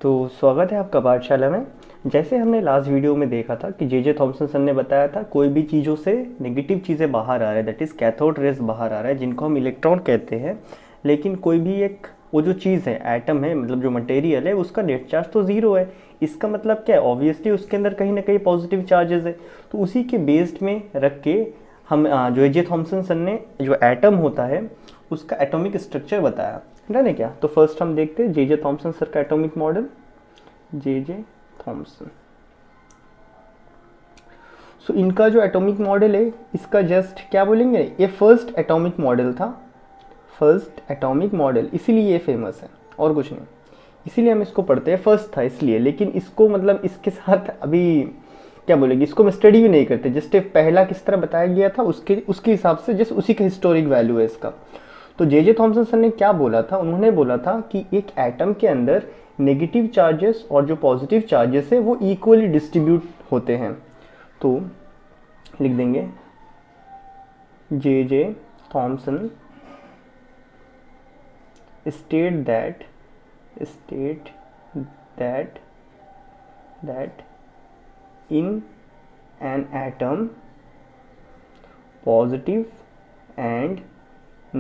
तो स्वागत है आपका पाठशाला में। जैसे हमने लास्ट वीडियो में देखा था कि जे थॉमसन सर ने बताया था कोई भी चीज़ों से नेगेटिव चीज़ें बाहर आ रहा है, दैट इज़ कैथोड रेज बाहर आ रहा है जिनको हम इलेक्ट्रॉन कहते हैं। लेकिन कोई भी एक वो जो चीज़ है, एटम है, मतलब जो मटेरियल है, उसका नेट चार्ज तो ज़ीरो है। इसका मतलब क्या है? ऑब्वियसली उसके अंदर कहीं ना कहीं पॉजिटिव चार्जेस है। तो उसी के बेस्ड में रख के हम जो जे थॉमसन सर ने जो एटम होता है उसका एटॉमिक स्ट्रक्चर बताया, है ना क्या? तो फर्स्ट हम देखते हैं जे थॉमसन सर का एटॉमिक मॉडल। जे थॉमसन, सो इनका जो एटॉमिक मॉडल है इसका जस्ट क्या बोलेंगे, ये फर्स्ट एटॉमिक मॉडल था, फर्स्ट एटॉमिक मॉडल, इसीलिए ये फेमस है और कुछ नहीं। इसीलिए हम इसको पढ़ते हैं, फर्स्ट था इसलिए। लेकिन इसको मतलब इसके साथ अभी क्या बोलेंगे, इसको हम स्टडी भी नहीं करते। जस्ट पहला किस तरह बताया गया था उसके उसके हिसाब से जस्ट उसी का हिस्टोरिक वैल्यू है इसका। तो जे थॉमसन सर ने क्या बोला था, उन्होंने बोला था कि एक एटम के अंदर नेगेटिव चार्जेस और जो पॉजिटिव चार्जेस है वो इक्वली डिस्ट्रीब्यूट होते हैं। तो लिख देंगे J Thomson state that in an atom positive and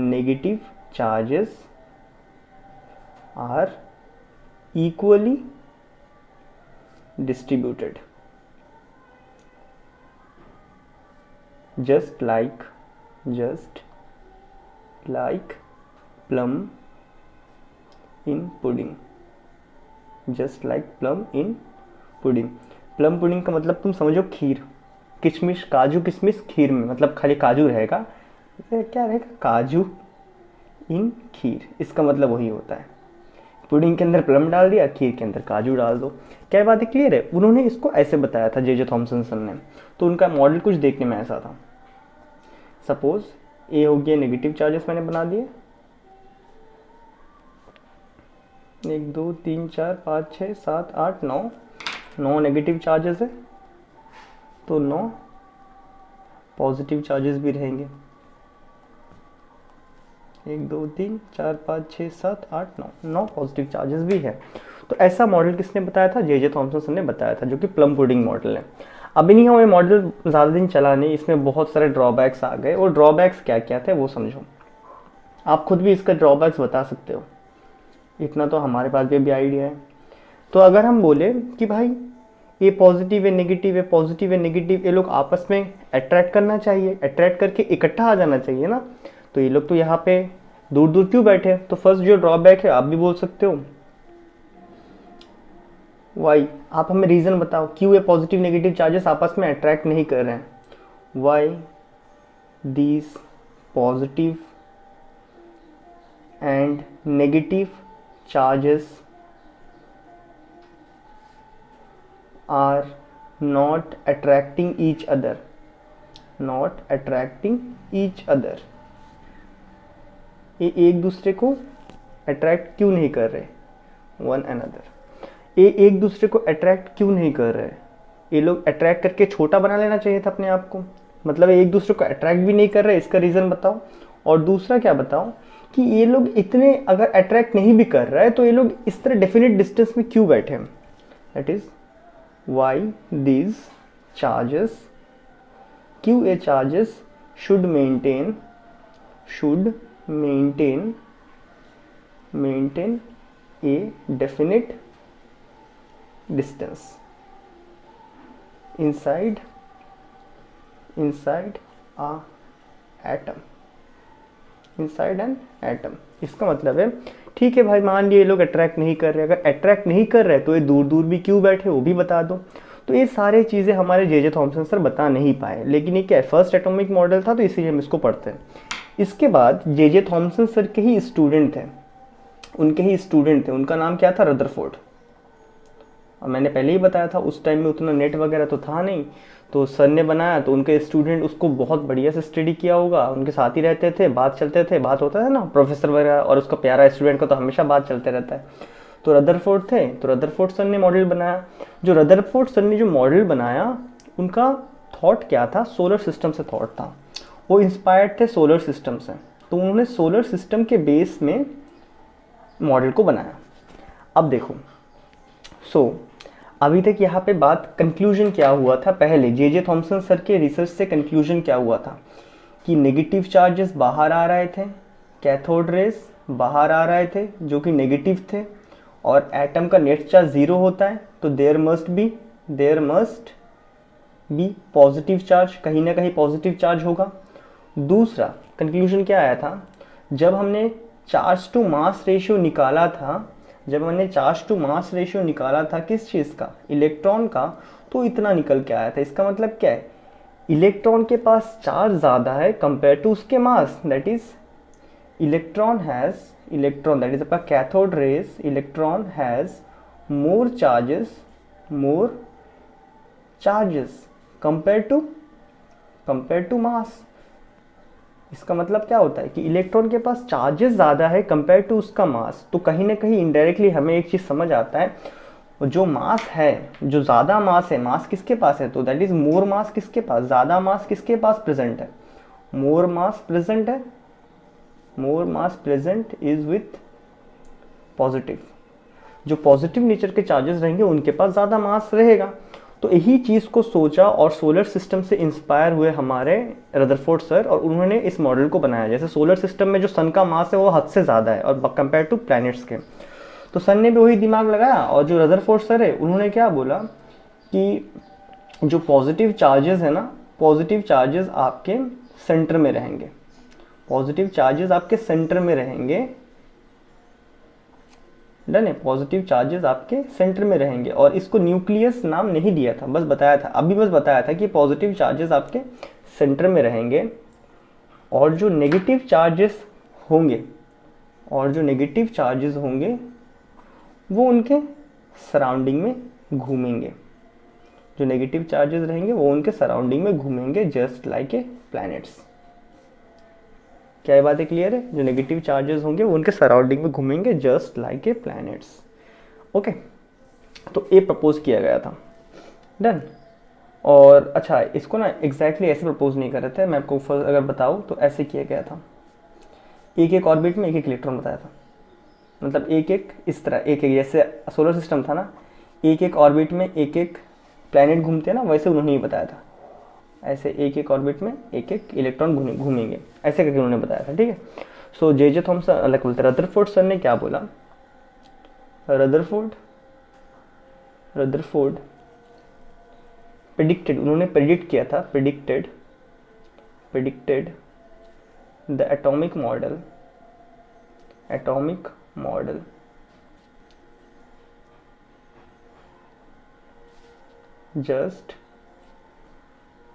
negative charges are equally distributed, just like plum in pudding, just like plum in pudding. Plum pudding का मतलब तुम समझो खीर, किशमिश, काजू किशमिश खीर में, मतलब खाली काजू रहेगा, क्या रहेगा, काजू इन खीर, इसका मतलब वही होता है। पुडिंग के अंदर प्लम डाल दिया, खीर के अंदर काजू डाल दो। क्या बात है, क्लियर है? उन्होंने इसको ऐसे बताया था जे थॉमसन सर ने। तो उनका मॉडल कुछ देखने में ऐसा था। सपोज ए हो गया नेगेटिव चार्जेस मैंने बना दिए, 1 2 3 4 5 6 7 8 9 नेगेटिव चार्जेस है, तो 9 पॉजिटिव चार्जेस भी रहेंगे। 1 2 3 4 5 6 7 8 9 पॉजिटिव चार्जेस भी है। तो ऐसा मॉडल किसने बताया था? जे थॉमसन सर ने बताया था, जो कि प्लम पुडिंग मॉडल है। अभी नहीं हमें मॉडल ज़्यादा दिन चला नहीं, इसमें बहुत सारे ड्रॉबैक्स आ गए। और ड्रॉबैक्स क्या क्या थे वो समझो, आप खुद भी इसका ड्रॉबैक्स बता सकते हो, इतना तो हमारे पास भी आइडिया है। तो अगर हम बोले कि भाई ये पॉजिटिव है नेगेटिव है, पॉजिटिव है नेगेटिव, ये लोग आपस में अट्रैक्ट करना चाहिए, अट्रैक्ट करके इकट्ठा आ जाना चाहिए ना। तो ये लोग तो यहाँ पे दूर दूर क्यों बैठे? तो फर्स्ट जो ड्रॉबैक है, आप भी बोल सकते हो वाई। आप हमें रीजन बताओ क्यों ये पॉजिटिव नेगेटिव चार्जेस आपस में अट्रैक्ट नहीं कर रहे हैं। Why these positive and negative charges are not attracting each other, ये एक दूसरे को अट्रैक्ट क्यों नहीं कर रहे? वन अनदर, ये एक दूसरे को अट्रैक्ट क्यों नहीं कर रहे? ये लोग अट्रैक्ट करके छोटा बना लेना चाहिए था अपने आप को, मतलब एक दूसरे को अट्रैक्ट भी नहीं कर रहे, इसका रीज़न बताओ। और दूसरा क्या बताओ कि ये लोग इतने अगर अट्रैक्ट नहीं भी कर रहा है तो ये लोग इस तरह डेफिनेट डिस्टेंस में क्यों बैठे हैं? That is why these charges, क्यों ये charges should maintain a definite distance inside a atom, inside an atom। इसका मतलब है ठीक है भाई, मान लिए ये लोग अट्रैक्ट नहीं कर रहे, अगर अट्रैक्ट नहीं कर रहे तो ये दूर दूर भी क्यों बैठे वो भी बता दो। तो ये सारे चीज़ें हमारे जे थॉमसन सर बता नहीं पाए, लेकिन ये क्या है, फर्स्ट एटॉमिक मॉडल था तो इसीलिए हम इसको पढ़ते हैं। इसके बाद जे थॉमसन सर के ही स्टूडेंट थे, उनका नाम क्या था? रदरफोर्ड। और मैंने पहले ही बताया था उस टाइम में उतना नेट वगैरह तो था नहीं, तो सर ने बनाया तो उनके स्टूडेंट उसको बहुत बढ़िया से स्टडी किया होगा, उनके साथ ही रहते थे, बात चलते थे, बात होता है ना प्रोफेसर वगैरह और उसका प्यारा स्टूडेंट का तो हमेशा बात चलते रहता है। तो रदरफोर्ड थे, तो रदरफोर्ड सर ने मॉडल बनाया। जो रदरफोर्ड सर ने जो मॉडल बनाया उनका थॉट क्या था? सोलर सिस्टम से थॉट था, वो इंस्पायर्ड थे सोलर सिस्टम से। तो उन्होंने सोलर सिस्टम के बेस में मॉडल को बनाया। अब देखो अभी तक यहाँ पे बात कंक्लूजन क्या हुआ था, पहले जे थॉमसन सर के रिसर्च से कंक्लूजन क्या हुआ था कि नेगेटिव चार्जेस बाहर आ रहे थे, कैथोड रेस बाहर आ रहे थे जो कि नेगेटिव थे, और एटम का नेट चार्ज 0 होता है, तो there must be positive charge, कहीं ना कहीं पॉजिटिव चार्ज होगा। दूसरा कंक्लूजन क्या आया था, जब हमने चार्ज टू मास रेशियो निकाला था, किस चीज़ का, इलेक्ट्रॉन का, तो इतना निकल के आया था। इसका मतलब क्या है, इलेक्ट्रॉन के पास चार्ज ज़्यादा है कंपेयर टू उसके mass, that is electron that is आपका cathode rays, electron has more charges compare to mass. इसका मतलब क्या होता है कि इलेक्ट्रॉन के पास चार्जेस ज़्यादा है कंपेयर टू उसका मास। तो कहीं ना कहीं इनडायरेक्टली हमें एक चीज़ समझ आता है, जो मास है, जो ज़्यादा मास है, मास किसके पास है, तो दैट इज मोर मास किसके पास, ज़्यादा मास किसके पास प्रेजेंट है, more mass present is with positive. जो पॉजिटिव नेचर के चार्जेस रहेंगे उनके पास ज़्यादा मास रहेगा। तो यही चीज़ को सोचा और सोलर सिस्टम से इंस्पायर हुए हमारे रदरफोर्ड सर, और उन्होंने इस मॉडल को बनाया। जैसे सोलर सिस्टम में जो सन का मास है वो हद से ज़्यादा है और कंपेयर टू प्लैनेट्स के, तो सन ने भी वही दिमाग लगाया। और जो रदरफोर्ड सर है उन्होंने क्या बोला कि जो पॉजिटिव चार्जेस है ना, पॉजिटिव चार्जेस आपके सेंटर में रहेंगे, डन है, पॉजिटिव चार्जेस आपके सेंटर में रहेंगे। और इसको न्यूक्लियस नाम नहीं दिया था, बस बताया था कि पॉजिटिव चार्जेस आपके सेंटर में रहेंगे, और जो नेगेटिव चार्जेस होंगे वो उनके सराउंडिंग में घूमेंगे। Just like a planets. क्या ये बातें क्लियर है? जो नेगेटिव चार्जेस होंगे वो उनके सराउंडिंग में घूमेंगे just like a planets. Okay, तो ये प्रपोज किया गया था, डन। और अच्छा, इसको ना एग्जैक्टली ऐसे प्रपोज नहीं कर रहे थे, मैं आपको अगर बताऊँ तो ऐसे किया गया था, एक ऑर्बिट में एक इलेक्ट्रॉन बताया था, मतलब एक इस तरह, एक जैसे सोलर सिस्टम था ना, एक ऑर्बिट में एक प्लैनेट घूमते हैं ना, वैसे उन्होंने ही बताया था, ऐसे एक ऑर्बिट में एक इलेक्ट्रॉन घूमेंगे, ऐसे करके उन्होंने बताया था, ठीक है। सो जे थॉमसन, अलग बोलते हैं, रदरफोर्ड सर ने क्या बोला, रदरफोर्ड प्रेडिक्टेड, उन्होंने प्रेडिक्ट किया था, predicted the atomic model just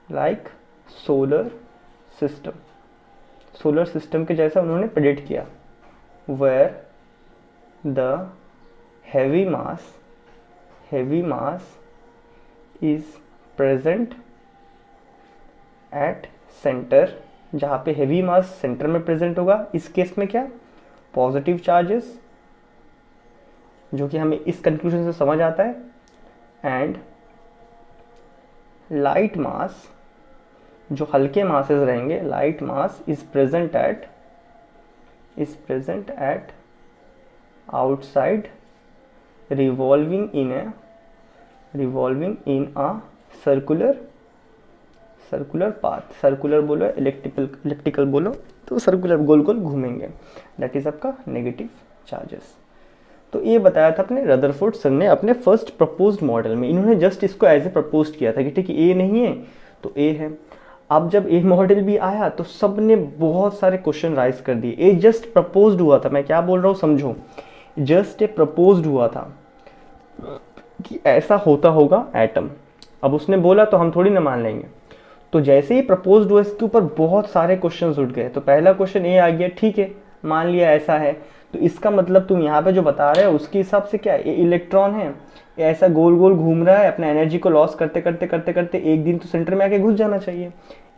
like solar system के जैसा उन्होंने प्रेडिक्ट किया, where the heavy mass is present at center, जहाँ पे हेवी मास सेंटर में प्रेजेंट होगा। इस केस में क्या, पॉजिटिव चार्जेस, जो कि हमें इस कंक्लूजन से समझ आता है, एंड लाइट मास, जो हल्के मासेस रहेंगे, light mass is present at outside, revolving in a circular path, circular बोलो, इलेप्टिकल बोलो, तो सर्कुलर गोल गोल घूमेंगे, दैट इज आपका नेगेटिव चार्जेस। तो ये बताया था अपने रदरफोर्ड सर ने अपने फर्स्ट प्रपोज्ड मॉडल में। इन्होंने जस्ट इसको एज ए प्रपोज किया था कि ठीक है, ए नहीं है तो ए है। अब जब ए मॉडल भी आया तो सब ने बहुत सारे क्वेश्चन राइज कर दिए। ए जस्ट प्रपोज्ड हुआ था, मैं क्या बोल रहा हूँ समझो, जस्ट ए प्रपोज्ड हुआ था कि ऐसा होता होगा एटम। अब उसने बोला तो हम थोड़ी ना मान लेंगे। तो जैसे ही प्रपोज्ड हुआ इसके ऊपर बहुत सारे क्वेश्चंस उठ गए। तो पहला क्वेश्चन ये आ गया, ठीक है मान लिया ऐसा है, तो इसका मतलब तुम यहाँ पे जो बता रहे हो उसके हिसाब से क्या है, ये इलेक्ट्रॉन है, ये ऐसा गोल गोल घूम रहा है, अपना एनर्जी को लॉस करते करते करते करते एक दिन तो सेंटर में आके घुस जाना चाहिए,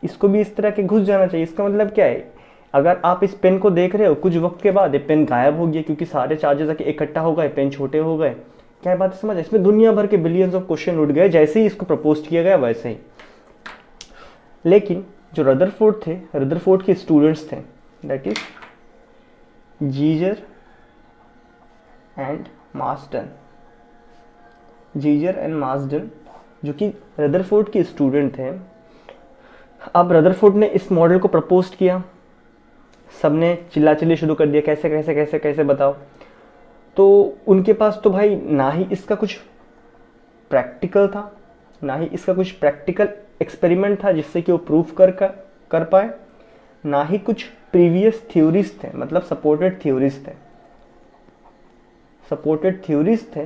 इसको भी इस तरह के घुस जाना चाहिए। इसका मतलब क्या है, अगर आप इस पेन को देख रहे हो कुछ वक्त के बाद ये पेन गायब हो गया क्योंकि सारे चार्जेस आके इकट्ठा हो गए, पेन छोटे हो गए। क्या बात समझ? इसमें दुनिया भर के बिलियंस ऑफ क्वेश्चन उठ गए जैसे ही इसको प्रपोज किया गया वैसे ही। लेकिन जो रदरफोर्ड थे, रदरफोर्ड के स्टूडेंट्स थे, that is Geiger and Marsden, Geiger and Marsden, जो कि रदरफोर्ड के स्टूडेंट थे। अब रदरफोर्ड ने इस मॉडल को प्रपोज किया, सबने चिल्ला चिल्ली शुरू कर दिया, कैसे कैसे कैसे कैसे बताओ। तो उनके पास तो भाई ना ही इसका कुछ प्रैक्टिकल था, ना ही इसका कुछ प्रैक्टिकल एक्सपेरिमेंट था जिससे कि वो प्रूफ कर पाए, ना ही कुछ प्रीवियस थ्योरीज थे, मतलब सपोर्टेड थ्योरीज थे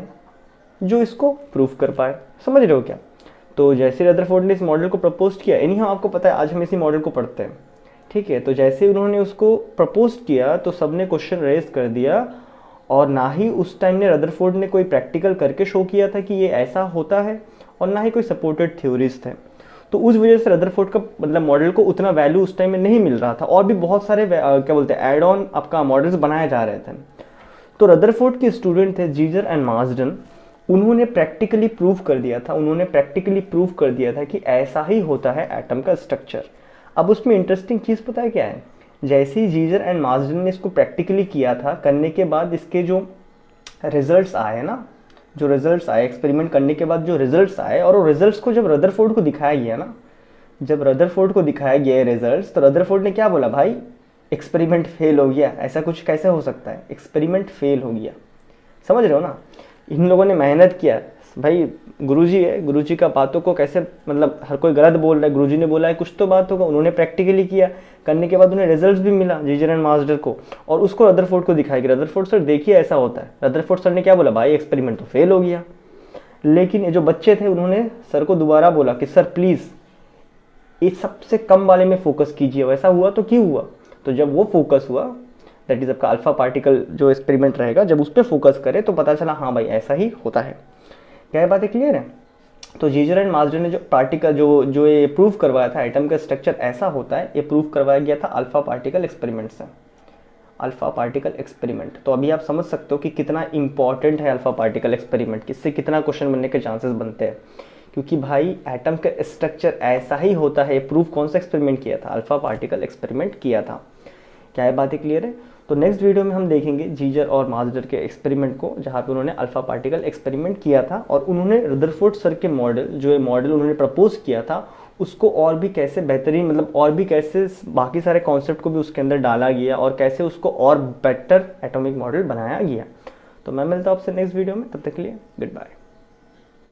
जो इसको प्रूफ कर पाए। समझ रहे हो क्या? तो जैसे रदरफोर्ड ने इस मॉडल को प्रपोज किया, एनीहाउ आपको पता है आज हम इसी मॉडल को पढ़ते हैं, ठीक है। तो जैसे उन्होंने उसको प्रपोज किया तो सबने क्वेश्चन रेज कर दिया, और ना ही उस टाइम ने रदरफोर्ड ने कोई प्रैक्टिकल करके शो किया था कि ये ऐसा होता है, और ना ही कोई सपोर्टेड थ्योरीज थे। तो उस वजह से रदरफोर्ड का मतलब मॉडल को उतना वैल्यू उस टाइम में नहीं मिल रहा था, और भी बहुत सारे क्या बोलते हैं एड ऑन आपका मॉडल्स बनाए जा रहे थे। तो रदरफोर्ड के स्टूडेंट थे जीजर एंड मार्सडन, उन्होंने प्रैक्टिकली प्रूव कर दिया था कि ऐसा ही होता है एटम का स्ट्रक्चर। अब उसमें इंटरेस्टिंग चीज़ पता है क्या है? जैसे ही जीजर एंड मार्सडन ने इसको प्रैक्टिकली किया था, करने के बाद इसके जो रिजल्ट्स आए ना, जो रिजल्ट्स आए एक्सपेरिमेंट करने के बाद जो रिजल्ट्स आए, और वो रिजल्ट्स को जब रदरफोर्ड को दिखाया गया ना, जब रदरफोर्ड को दिखाया गया रिजल्ट्स, तो रदरफोर्ड ने क्या बोला, भाई एक्सपेरिमेंट फेल हो गया, ऐसा कुछ कैसे हो सकता है, एक्सपेरिमेंट फेल हो गया। समझ रहे हो ना? इन लोगों ने मेहनत किया, भाई गुरुजी है, गुरुजी का बातों को कैसे मतलब हर कोई गलत बोल रहा है, गुरुजी ने बोला है कुछ तो बात होगा, उन्होंने प्रैक्टिकली किया, करने के बाद उन्हें रिजल्ट्स भी मिला जीजर एंड मार्सडन को, और उसको रदरफोर्ड को दिखाया गया। रदरफोर्ड सर देखिए ऐसा होता है। रदरफोर्ड सर ने क्या बोला, भाई एक्सपेरिमेंट तो फेल हो गया। लेकिन ये जो बच्चे थे उन्होंने सर को दोबारा बोला कि सर प्लीज़ ये सबसे कम वाले में फोकस कीजिए, वैसा हुआ तो क्यों हुआ। तो जब वो फोकस हुआ, दैट इज आपका अल्फा पार्टिकल जो एक्सपेरिमेंट रहेगा, जब उस पर फोकस करे तो पता चला हाँ भाई ऐसा ही होता है। क्या ये बातें क्लियर है? तो जीजर एंड मार्सडन ने जो पार्टिकल जो ये प्रूव करवाया था एटम का स्ट्रक्चर ऐसा होता है, ये प्रूव करवाया गया था अल्फा पार्टिकल एक्सपेरिमेंट से। अल्फा पार्टिकल एक्सपेरिमेंट, तो अभी आप समझ सकते हो कि कितना इंपॉर्टेंट है अल्फा पार्टिकल एक्सपेरिमेंट, किससे कितना क्वेश्चन बनने के चांसेस बनते हैं। क्योंकि भाई एटम का स्ट्रक्चर ऐसा ही होता है, प्रूफ कौन सा एक्सपेरिमेंट किया था, अल्फा पार्टिकल एक्सपेरिमेंट किया था। क्या ये बातें क्लियर है? तो नेक्स्ट वीडियो में हम देखेंगे जीजर और मार्सडन के एक्सपेरिमेंट को, जहाँ पे उन्होंने अल्फा पार्टिकल एक्सपेरिमेंट किया था, और उन्होंने रदरफोर्ड सर के मॉडल, जो ये मॉडल उन्होंने प्रपोज किया था, उसको और भी कैसे बेहतरीन मतलब और भी कैसे बाकी सारे कॉन्सेप्ट को भी उसके अंदर डाला गया, और कैसे उसको और बेटर एटॉमिक मॉडल बनाया गया। तो मैं मिलता हूँ आपसे नेक्स्ट वीडियो में, तब तक के लिए गुड बाय।